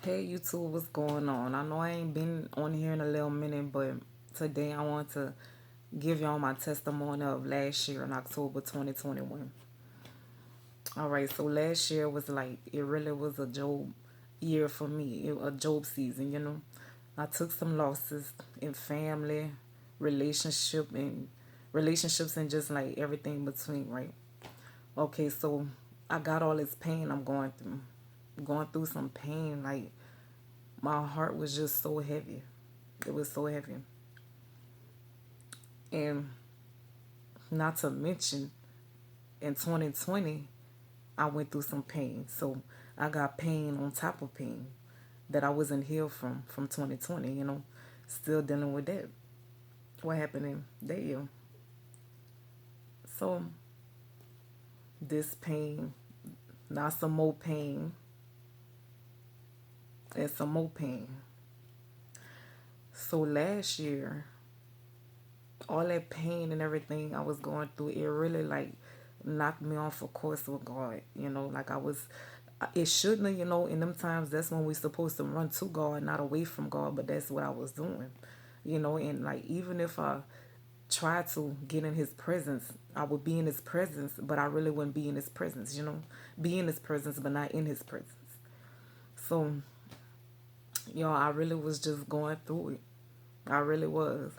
Hey YouTube, what's going on? I know I ain't been on here in a little minute, but today I want to give y'all my testimony of last year in October 2021. Alright, so last year was like, it really was a Job year for me, a Job season. I took some losses in family, relationship, and relationships, and just like everything in between, right? Okay, so I got all this pain I'm going through some pain, like my heart was just so heavy. It was so heavy. And not to mention, in 2020, I went through some pain. So I got pain on top of pain that I wasn't healed from 2020. Still dealing with that. What happened in that year? So this pain, now some more pain, and some more pain. So last year, all that pain and everything I was going through, it really like knocked me off a course with God. Like it shouldn't have, in them times, that's when we're supposed to run to God, not away from God, but that's what I was doing. And like even if I tried to get in his presence, I would be in his presence, but I really wouldn't be in his presence. Be in his presence, but not in his presence. So, I really was just going through it. I really was.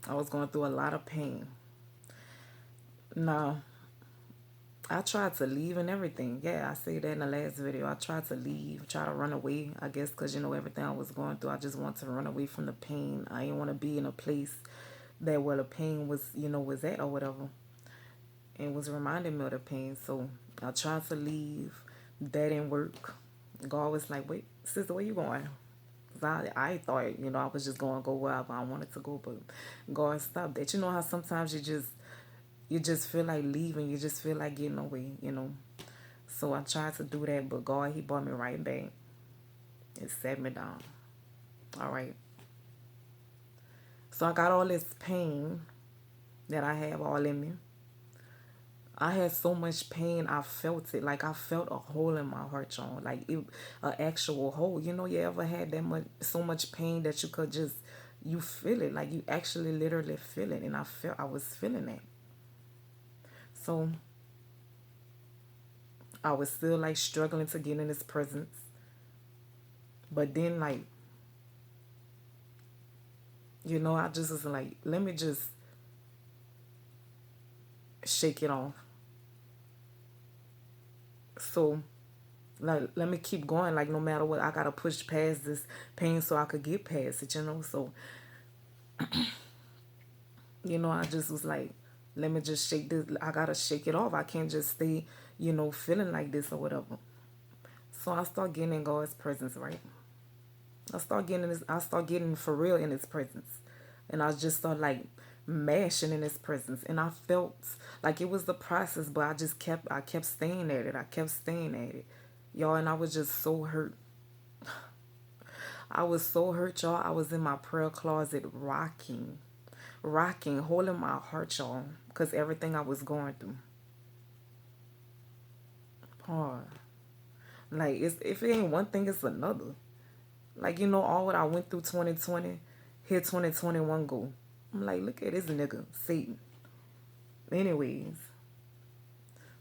I was going through a lot of pain. Now, I tried to leave and everything. Yeah, I said that in the last video. I tried to leave, try to run away, I guess, because, everything I was going through, I just want to run away from the pain. I didn't want to be in a place that where the pain was at or whatever. And was reminding me of the pain. So I tried to leave. That didn't work. God was like, wait, sister, where you going? 'Cause I thought, I was just going to go wherever I wanted to go. But God stopped that. You know how sometimes you just feel like leaving. You just feel like getting away. So I tried to do that, but God, he brought me right back and set me down. All right. So I got all this pain that I have all in me. I had so much pain. I felt it. Like I felt a hole in my heart, John. Like an actual hole. You ever had that much, so much pain that you could just, you feel it. Like you actually literally feel it. And I was feeling it. So I was still like struggling to get in his presence. But then like, I just was like, let me just shake it off. So like let me keep going, like no matter what, I gotta push past this pain so I could get past it. So I just was like, let me just shake this. I gotta shake it off. I can't just stay, feeling like this or whatever. So I start getting in God's presence, right? I start getting for real in his presence. And I just start like mashing in his presence. And I felt like it was the process, but I kept staying at it. I kept staying at it. Y'all, and I was just so hurt. I was so hurt, y'all. I was in my prayer closet rocking, holding my heart, y'all, because everything I was going through. Hard. Like, if it ain't one thing, it's another. Like, all what I went through 2020, here 2021 go. I'm like, look at this nigga, Satan. Anyways,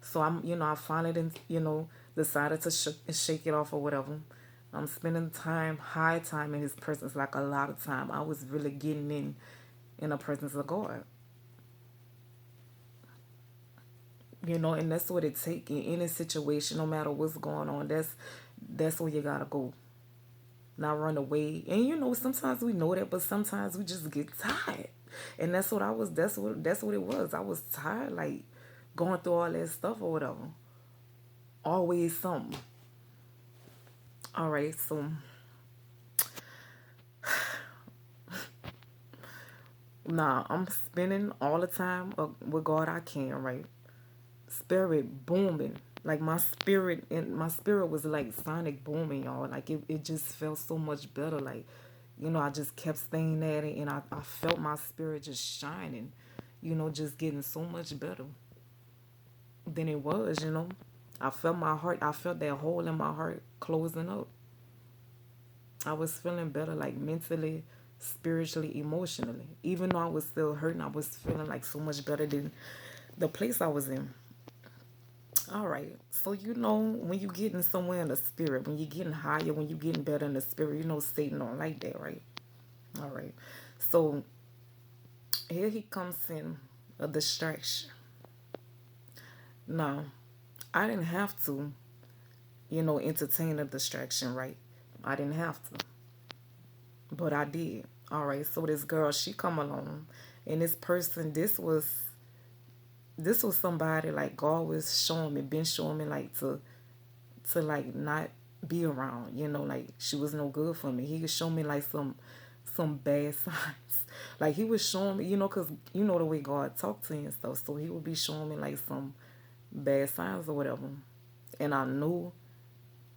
so I finally didn't, decided to shake it off or whatever. I'm spending high time in his presence, like a lot of time. I was really getting in the presence of God. And that's what it takes in any situation, no matter what's going on. That's where you gotta go. Not run away. And sometimes we know that, but sometimes we just get tired. And that's what I was that's what it was. I was tired, like going through all that stuff or whatever. Always something. Alright, so nah, I'm spending all the time with God I can, right? Spirit booming. Like my spirit was like sonic booming, y'all. Like it just felt so much better. Like, I just kept staying at it, and I felt my spirit just shining, just getting so much better than it was. I felt my heart, I felt that hole in my heart closing up. I was feeling better, like mentally, spiritually, emotionally. Even though I was still hurting, I was feeling like so much better than the place I was in. All right. So you know when you getting somewhere in the spirit, when you're getting higher, when you're getting better in the spirit, you know Satan don't like that, right? All right. So here he comes in a distraction. Now, I didn't have to, entertain a distraction, right? I didn't have to, but I did. All right. So this girl, she come along, and this person, this was somebody like God was showing me, been showing me like to like not be around, like she was no good for me. He was showing me like some bad signs. Like he was showing me, cause you know the way God talked to me and stuff. So he would be showing me like some bad signs or whatever. And I knew,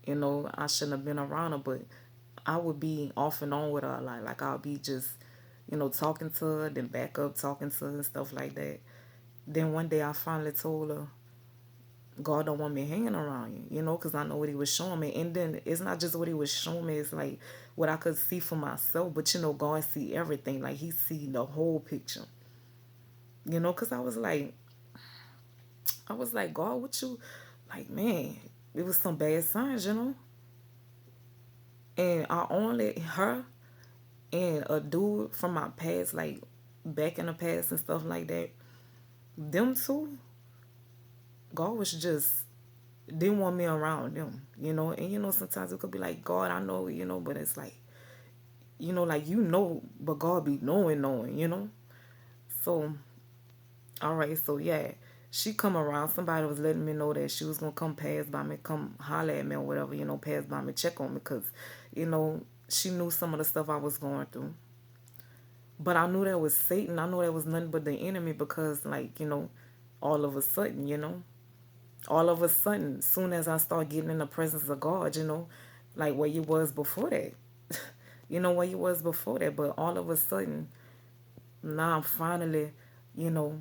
I shouldn't have been around her, but I would be off and on with her. Like I'll be just, talking to her, then back up talking to her and stuff like that. Then one day I finally told her, God don't want me hanging around you, because I know what he was showing me. And then it's not just what he was showing me, it's like what I could see for myself. But, God see everything. Like he see the whole picture, because I was like, God, what you, like, man, it was some bad signs. And I only, her and a dude from my past, like back in the past and stuff like that, them two, God was just didn't want me around them. And sometimes it could be like, God, I know, but it's like, like but God be knowing. So, all right, so yeah, she come around. Somebody was letting me know that she was gonna come pass by me, come holler at me or whatever, pass by me, check on me, cause, she knew some of the stuff I was going through. But I knew that was Satan. I knew that was nothing but the enemy because, like, all of a sudden, all of a sudden, soon as I start getting in the presence of God, like where you was before that, where you was before that, but all of a sudden, now I'm finally, you know,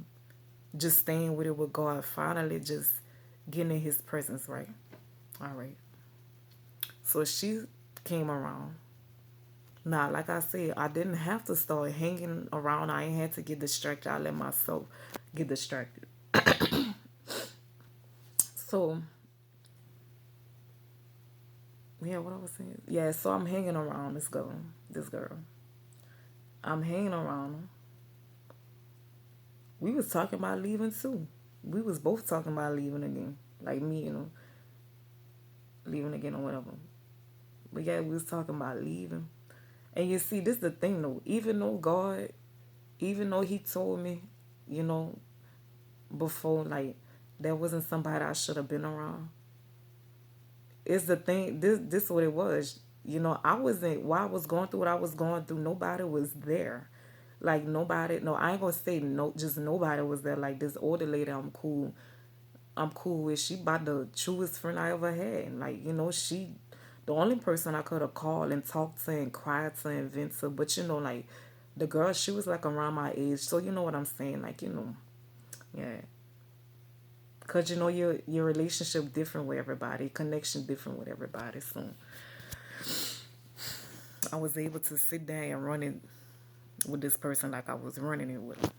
just staying with it with God, finally just getting in His presence, right? All right. So she came around. Now, like I said, I didn't have to start hanging around. I ain't had to get distracted. I let myself get distracted. So, yeah, what I was saying. Yeah, so I'm hanging around this girl. This girl. I'm hanging around her. We was talking about leaving too. We was both talking about leaving again. Like me, leaving again or whatever. But yeah, we was talking about leaving. And you see, this is the thing though. Even though he told me, you know, before, like, that wasn't somebody I should have been around. It's the thing, this what it was. I wasn't, while I was going through what I was going through, nobody was there. Like nobody, no, I ain't gonna say no, just nobody was there. Like this older lady I'm cool with. She about the truest friend I ever had. Like, she the only person I could have called and talked to and cried to and vent to. But like the girl, she was like around my age. So you know what I'm saying? Like, yeah. Cause your relationship different with everybody, connection different with everybody. So I was able to sit down and run it with this person like I was running it with them.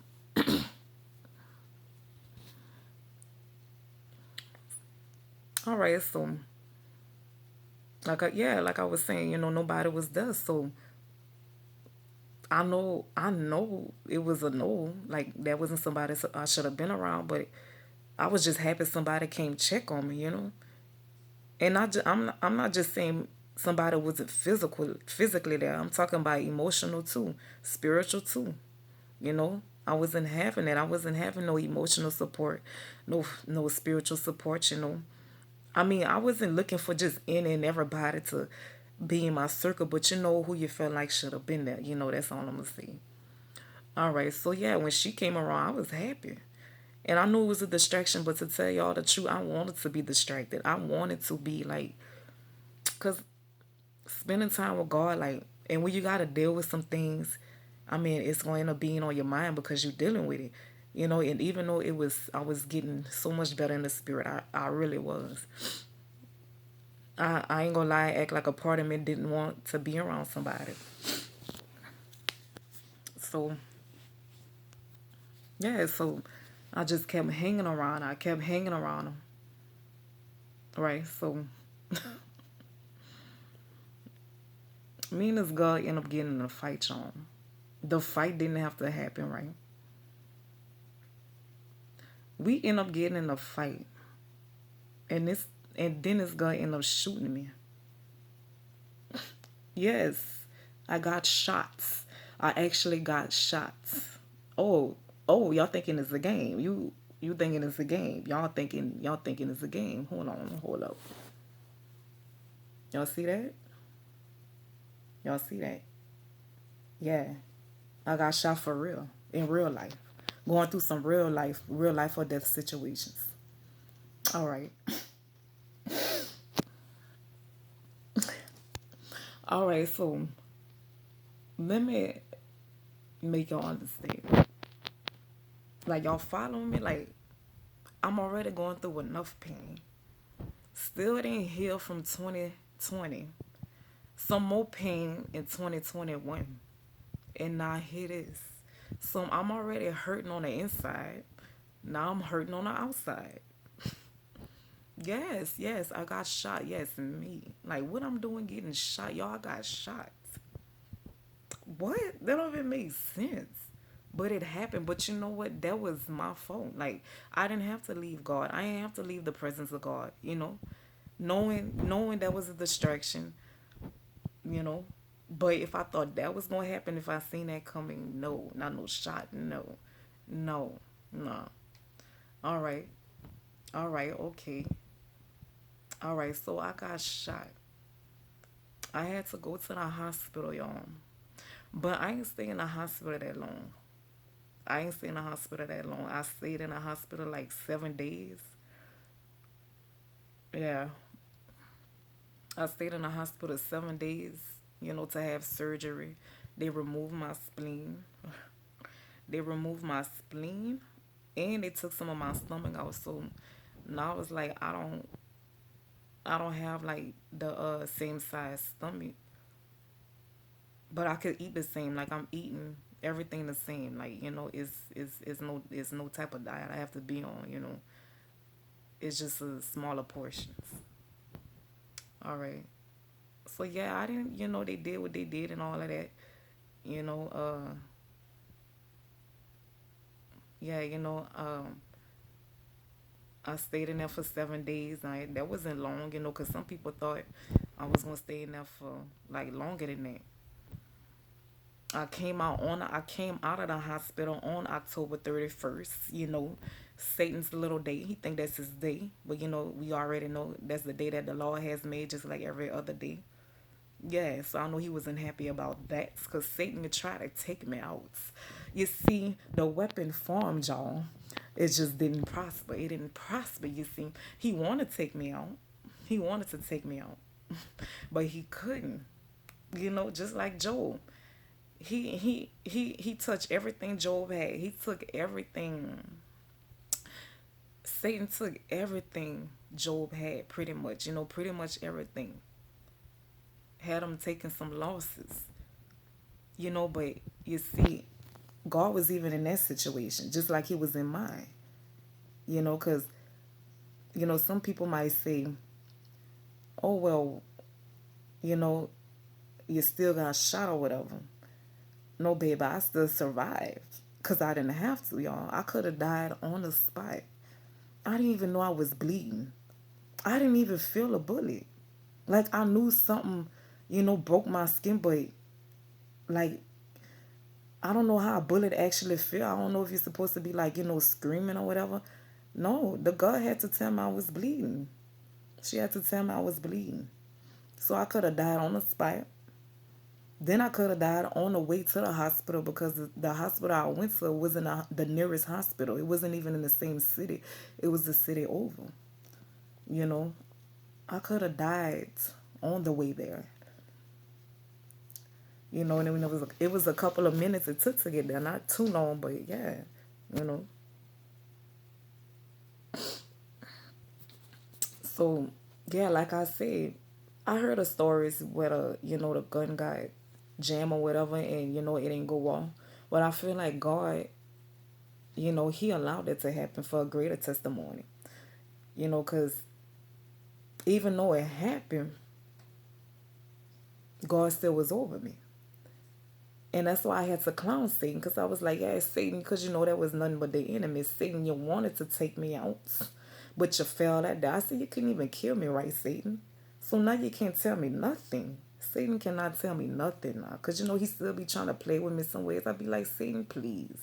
All right, so like I was saying, nobody was there. So I know it was a no. Like that wasn't somebody I should have been around, but I was just happy somebody came check on me. And I'm not just saying somebody wasn't physically there. I'm talking about emotional too, spiritual too. I wasn't having that. I wasn't having no emotional support, no spiritual support. I mean, I wasn't looking for just any and everybody to be in my circle, but who you felt like should have been there. That's all I'm gonna say. All right, so yeah, when she came around, I was happy. And I knew it was a distraction, but to tell y'all the truth, I wanted to be distracted. I wanted to be like, because spending time with God, like, and when you got to deal with some things, I mean, it's going to end up being on your mind because you're dealing with it. And even though I was getting so much better in the spirit, I really was. I ain't gonna lie, act like a part of me didn't want to be around somebody. So yeah, so I just kept hanging around. I kept hanging around him. Right. So me and this girl end up getting in a fight, y'all. The fight didn't have to happen, right? We end up getting in a fight, and then this girl end up shooting me. Yes, I got shots. I actually got shots. Oh, y'all thinking it's a game. You thinking it's a game. Y'all thinking it's a game. Hold on, hold up. Y'all see that? Y'all see that? Yeah. I got shot for real. In real life. Going through some real life or death situations. All right. All right, so let me make y'all understand. Like y'all following me? Like I'm already going through enough pain. Still didn't heal from 2020. Some more pain in 2021. And now here it is. So I'm already hurting on the inside. Now I'm hurting on the outside. Yes, yes, I got shot. Yes, me. Like what I'm doing getting shot. Y'all got shot. What? That don't even make sense. But it happened. But you know what? That was my fault. Like I didn't have to leave God. I didn't have to leave the presence of God. Knowing that was a distraction. You know. But if I thought that was gonna happen, if I seen that coming, no, not no shot, no, no, no. All right, all right, okay, all right. So I got shot. I had to go to the hospital, y'all. But I ain't stay in the hospital that long. I ain't stay in the hospital that long. I stayed in the hospital like 7 days. Yeah, I stayed in the hospital 7 days. To have surgery. They removed my spleen. They removed my spleen, and they took some of my stomach out. So now it's like I don't have like the same size stomach, but I could eat the same. Like I'm eating everything the same. Like it's no type of diet I have to be on. It's just a smaller portions. All right. So yeah, I didn't. They did what they did and all of that. You know. Yeah. I stayed in there for 7 days. That wasn't long. Because some people thought I was gonna stay in there for like longer than that. I came out of the hospital on October 31st. Satan's little day. He think that's his day, but we already know that's the day that the Lord has made, just like every other day. Yeah, so I know he wasn't happy about that because Satan would try to take me out. You see, the weapon formed, y'all. It just didn't prosper. It didn't prosper. You see, he wanted to take me out. He wanted to take me out, but he couldn't. Just like Job. He touched everything Job had. He took everything. Satan took everything Job had, pretty much. Pretty much everything. Had him taking some losses. But you see, God was even in that situation, just like he was in mine. Because, some people might say, oh, well, you know, you still got shot or whatever. No, baby, I still survived because I didn't have to, y'all. I could have died on the spot. I didn't even know I was bleeding. I didn't even feel a bullet. Like, I knew something, broke my skin, but, like, I don't know how a bullet actually feel. I don't know if you're supposed to be, like, screaming or whatever. No, the girl had to tell me I was bleeding. She had to tell me I was bleeding. So I could have died on the spot. Then I could have died on the way to the hospital because the hospital I went to wasn't the nearest hospital. It wasn't even in the same city. It was the city over. You know, I could have died on the way there. And then it was a couple of minutes it took to get there. Not too long, but yeah, you know. So yeah, like I said. I heard of stories where the gun got jammed or whatever, and it didn't go off. But I feel like God, He allowed it to happen for a greater testimony. Because even though it happened, God still was over me. And that's why I had to clown Satan, because I was like, yeah, Satan, because that was nothing but the enemy. Satan, you wanted to take me out, but you failed at that. I said, you couldn't even kill me, right, Satan? So now you can't tell me nothing. Satan cannot tell me nothing now, because he still be trying to play with me some ways. I'd be like, Satan, please.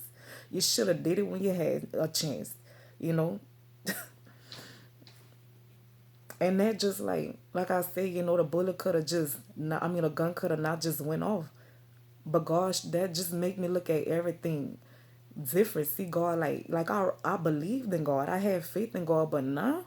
You should have did it when you had a chance, you know? And that just like I said, the bullet could have just, not, I mean, a gun could have not just went off. But gosh, that just make me look at everything different. See God I believed in God. I had faith in God, but now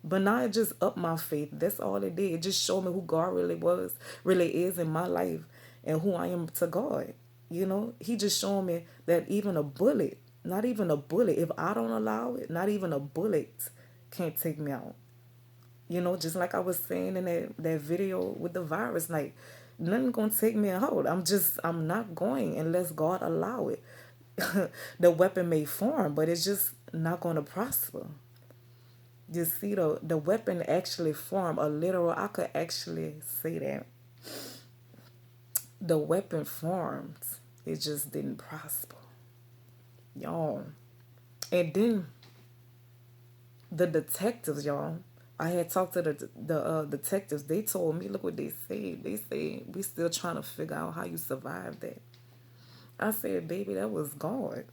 it just upped my faith. That's all it did. It just showed me who God really is in my life, and who I am to God. He just showed me that even a bullet, not even a bullet, if I don't allow it, not even a bullet can't take me out. Just like I was saying in that video with the virus, like nothing gonna take me out. I'm not going unless God allow it. The weapon may form, but it's just not gonna prosper. You see, the weapon actually form a literal. I could actually say that the weapon formed. It just didn't prosper, y'all. And then the detectives, y'all. I had talked to the detectives. They told me, look what they said. They say we still trying to figure out how you survived that. I said, baby, that was God.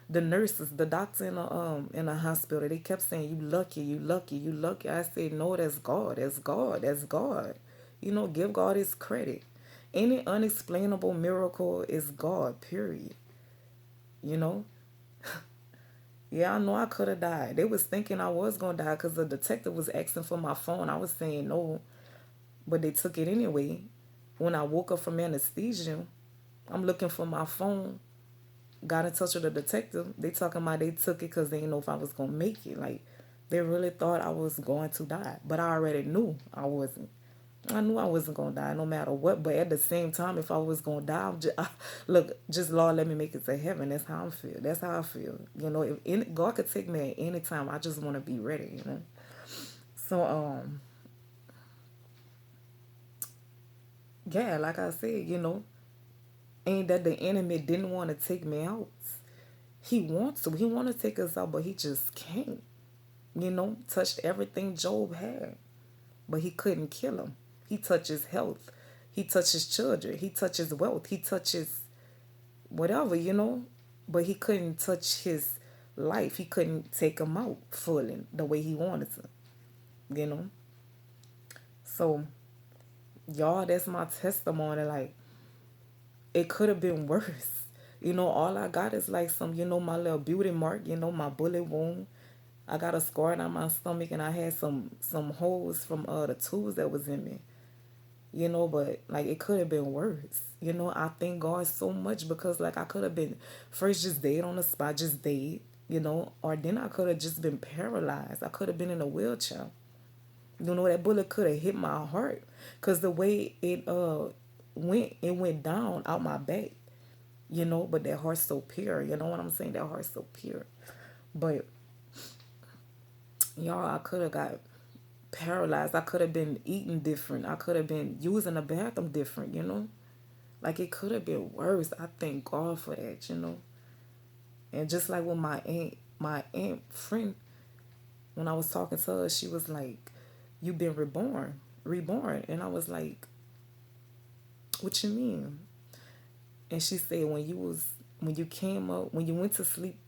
The nurses, the doctor in the hospital, they kept saying, you lucky, you lucky, you lucky. I said, no, that's God, that's God, that's God. Give God His credit. Any unexplainable miracle is God. Period. You know. Yeah, I know I could have died. They was thinking I was gonna die because the detective was asking for my phone. I was saying no, but they took it anyway. When I woke up from anesthesia, I'm looking for my phone. Got in touch with the detective. They talking about they took it because they didn't know if I was gonna make it. Like they really thought I was going to die, but I already knew I wasn't. I knew I wasn't gonna die no matter what. But at the same time, if I was gonna die, look, just Lord, let me make it to heaven. That's how I feel. That's how I feel. If God could take me at any time, I just want to be ready. So yeah, like I said, ain't that the enemy didn't want to take me out. He wants to. He want to take us out, but he just can't. Touched everything Job had, but he couldn't kill him. He touches health. He touches children. He touches wealth. He touches whatever. But he couldn't touch his life. He couldn't take him out fully the way he wanted to. You know. So, y'all, that's my testimony. Like, it could have been worse. All I got is like some, my little beauty mark, my bullet wound. I got a scar on my stomach, and I had some holes from the tools that was in me. But like it could have been worse. I thank God so much because like I could have been first just dead on the spot, just dead, or then I could have just been paralyzed. I could have been in a wheelchair. That bullet could have hit my heart because the way it went down out my back. But that heart's so pure. You know what I'm saying? That heart's so pure. But y'all, I could have got paralyzed. I could have been eating different. I could have been using the bathroom different. Like it could have been worse. I thank God for that. And just like with my aunt friend, when I was talking to her, she was like, "You've been reborn." And I was like, "What you mean?" And she said, when you came up, when you went to sleep,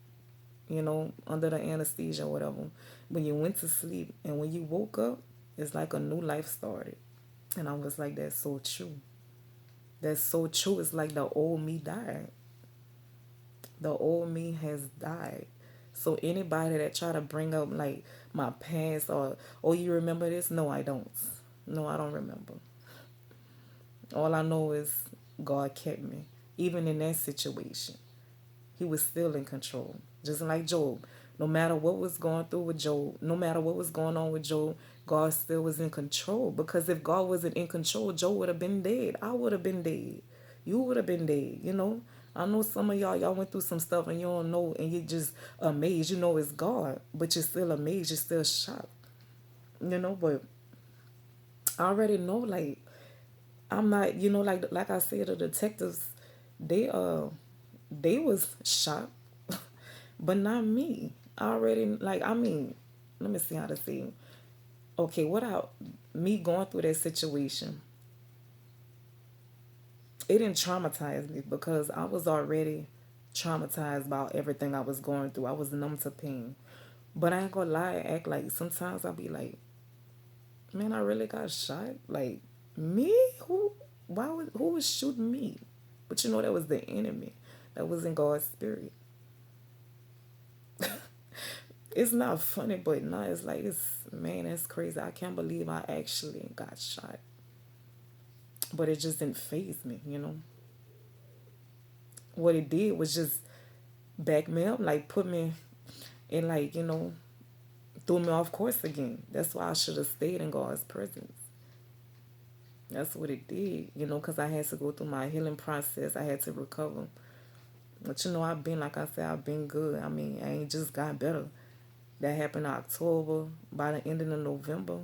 under the anesthesia or whatever, when you went to sleep and when you woke up, it's like a new life started. And I was like, that's so true. That's so true. It's like the old me died. The old me has died. So anybody that try to bring up like my past or, oh, you remember this? No, I don't. No, I don't remember. All I know is God kept me. Even in that situation, He was still in control. Just like Job. No matter what was going through with Job, no matter what was going on with Job, God still was in control. Because if God wasn't in control, Job would have been dead. I would have been dead. You would have been dead, you know? I know some of y'all went through some stuff and you don't know and you just amazed. You know it's God, but you're still amazed, you're still shocked. You know, but I already know like I'm not, like I said, the detectives, they they was shocked, but not me. I already like I mean, let me see how to say it. Okay, without me going through that situation, it didn't traumatize me because I was already traumatized about everything I was going through. I was numb to pain. But I ain't gonna lie, act like sometimes I'll be like, man, I really got shot. Like me? Who was shooting me? But you know that was the enemy. That was in God's spirit. It's not funny, but no, it's like it's man, that's crazy. I can't believe I actually got shot. But it just didn't phase me, you know. What it did was just back me up, like put me in like, threw me off course again. That's why I should have stayed in God's presence. That's what it did, because I had to go through my healing process. I had to recover. But I've been, like I said, I've been good. I mean, I ain't just got better. That happened in October. By the end of November,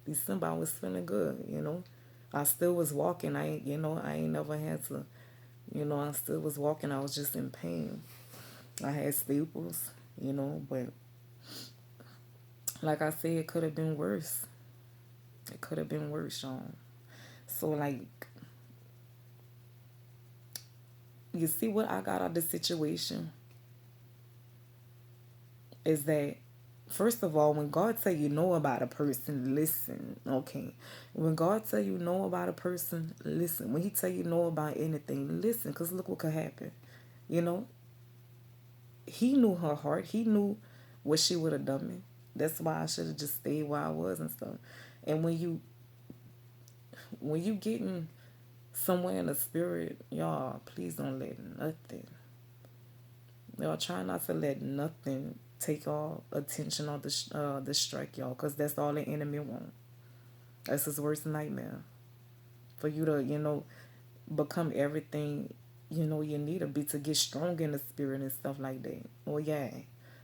December, I was feeling good. I still was walking. I ain't never had to, I still was walking. I was just in pain. I had staples, but like I said, it could have been worse. It could have been worse, Sean. So, like, you see what I got out of the situation is that first of all, when God say you know about a person, listen, okay? When God tell you know about a person, listen. When he tell you know about anything, listen, because look what could happen. You know, he knew her heart. He knew what she would have done me. That's why I should have just stayed where I was and stuff. And when you getting somewhere in the spirit, y'all, please don't let nothing. Y'all try not to let nothing take all attention or distract y'all, cause that's all the enemy want. That's his worst nightmare. For you to become everything you need to be to get strong in the spirit and stuff like that. Well, yeah.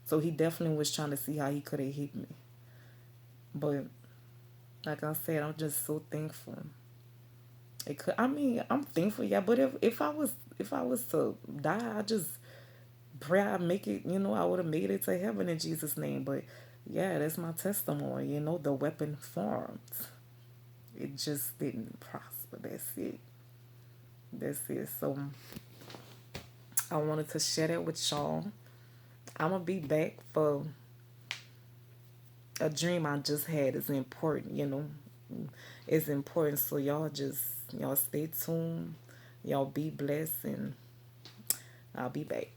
So he definitely was trying to see how he could have hit me. But like I said, I'm just so thankful. It could. I mean, I'm thankful, yeah. But if I was to die, I just pray I make it. I would have made it to heaven in Jesus' name. But yeah, that's my testimony. The weapon formed. It just didn't prosper. That's it. That's it. So I wanted to share that with y'all. I'm gonna be back for a dream I just had. Is important. It's important. So y'all stay tuned. Y'all be blessed, and I'll be back.